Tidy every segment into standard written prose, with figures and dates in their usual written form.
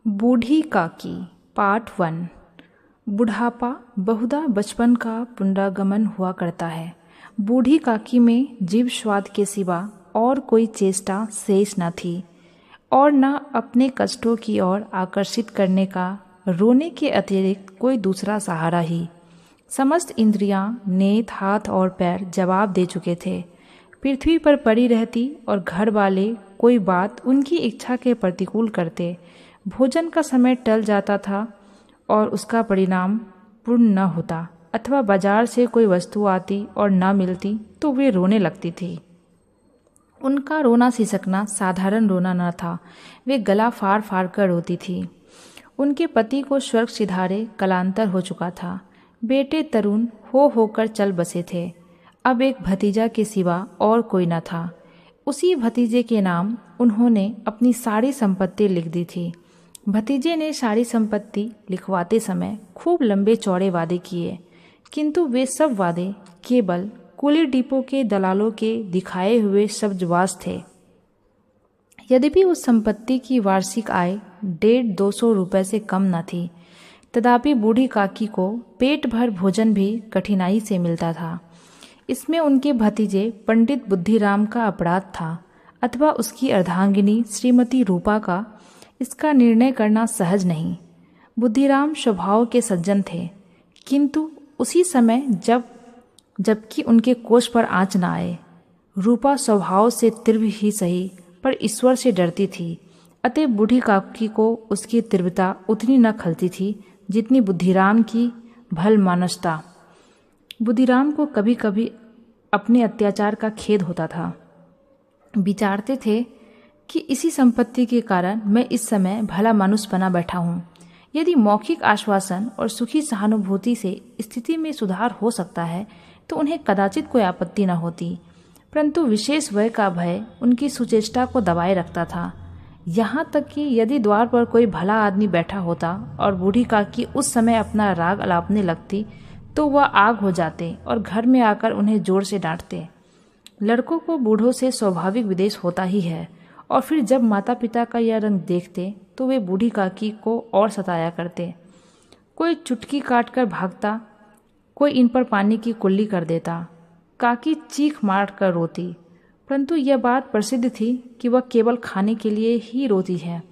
बूढ़ी काकी पार्ट 1। बुढ़ापा बहुधा बचपन का पुनरागमन हुआ करता है। बूढ़ी काकी में जीभ स्वाद के सिवा और कोई चेष्टा शेष न थी और न अपने कष्टों की ओर आकर्षित करने का रोने के अतिरिक्त कोई दूसरा सहारा ही। समस्त इंद्रियां, नेत्र, हाथ और पैर जवाब दे चुके थे। पृथ्वी पर पड़ी रहती और घर वाले कोई बात उनकी इच्छा के प्रतिकूल करते। भोजन का समय टल जाता था और उसका परिणाम पूर्ण न होता, अथवा बाजार से कोई वस्तु आती और न मिलती तो वे रोने लगती थी। उनका रोना सिसकना साधारण रोना न था, वे गला फाड़ फाड़ कर रोती थी। उनके पति को स्वर्ग सिधारे कलांतर हो चुका था। बेटे तरुण होकर चल बसे थे। अब एक भतीजा के सिवा और कोई न था। उसी भतीजे के नाम उन्होंने अपनी सारी संपत्ति लिख दी थी। भतीजे ने सारी संपत्ति लिखवाते समय खूब लंबे चौड़े वादे किए, किंतु वे सब वादे केवल कुली डिपो के दलालों के दिखाए हुए शब्दवास थे। यद्यपि उस संपत्ति की वार्षिक आय 150-200 रुपये से कम न थी, तथापि बूढ़ी काकी को पेट भर भोजन भी कठिनाई से मिलता था। इसमें उनके भतीजे पंडित बुद्धिराम का अपराध था अथवा उसकी अर्धांगिनी श्रीमती रूपा का, इसका निर्णय करना सहज नहीं। बुद्धिराम स्वभाव के सज्जन थे, किंतु उसी समय जबकि उनके कोष पर आँच न आए। रूपा स्वभाव से तीव्र ही सही, पर ईश्वर से डरती थी। अतः बूढ़ी काकी को उसकी तीव्रता उतनी न खलती थी जितनी बुद्धिराम की भल मानसता। बुद्धिराम को कभी कभी अपने अत्याचार का खेद होता था। विचारते थे कि इसी संपत्ति के कारण मैं इस समय भला मानुष बना बैठा हूँ। यदि मौखिक आश्वासन और सुखी सहानुभूति से स्थिति में सुधार हो सकता है तो उन्हें कदाचित कोई आपत्ति न होती, परंतु विशेष वय का भय उनकी सुचेष्टा को दबाए रखता था। यहाँ तक कि यदि द्वार पर कोई भला आदमी बैठा होता और बूढ़ी काकी उस समय अपना राग अलापने लगती तो वह आग हो जाते और घर में आकर उन्हें जोर से डांटते। लड़कों को बूढ़ों से स्वाभाविक विद्वेष होता ही है, और फिर जब माता पिता का यह रंग देखते तो वे बूढ़ी काकी को और सताया करते। कोई चुटकी काट कर भागता, कोई इन पर पानी की कुल्ली कर देता। काकी चीख मार कर रोती, परंतु यह बात प्रसिद्ध थी कि वह केवल खाने के लिए ही रोती है,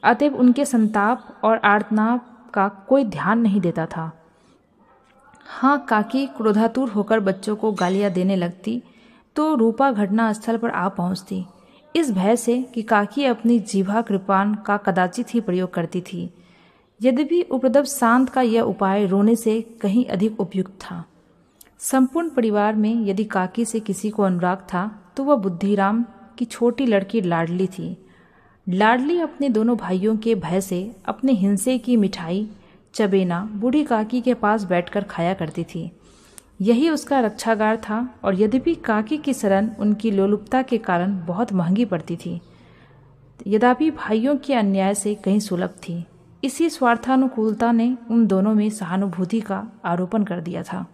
अतएव उनके संताप और आर्तनाद का कोई ध्यान नहीं देता था। हाँ, काकी क्रोधातुर होकर बच्चों को गालियाँ देने लगती तो रूपा घटना स्थल पर आ पहुँचती, इस भय से कि काकी अपनी जीभा कृपान का कदाचित ही प्रयोग करती थी। यद्यपि उपद्रव शांत का यह उपाय रोने से कहीं अधिक उपयुक्त था। संपूर्ण परिवार में यदि काकी से किसी को अनुराग था तो वह बुद्धिराम की छोटी लड़की लाडली थी। लाडली अपने दोनों भाइयों के भय से अपने हिंसे की मिठाई चबेना बूढ़ी काकी के पास बैठकर खाया करती थी। यही उसका रक्षागार था, और यद्यपि काकी की शरण उनकी लोलुपता के कारण बहुत महंगी पड़ती थी, यद्यपि भाइयों के अन्याय से कहीं सुलभ थी। इसी स्वार्थानुकूलता ने उन दोनों में सहानुभूति का आरोपण कर दिया था।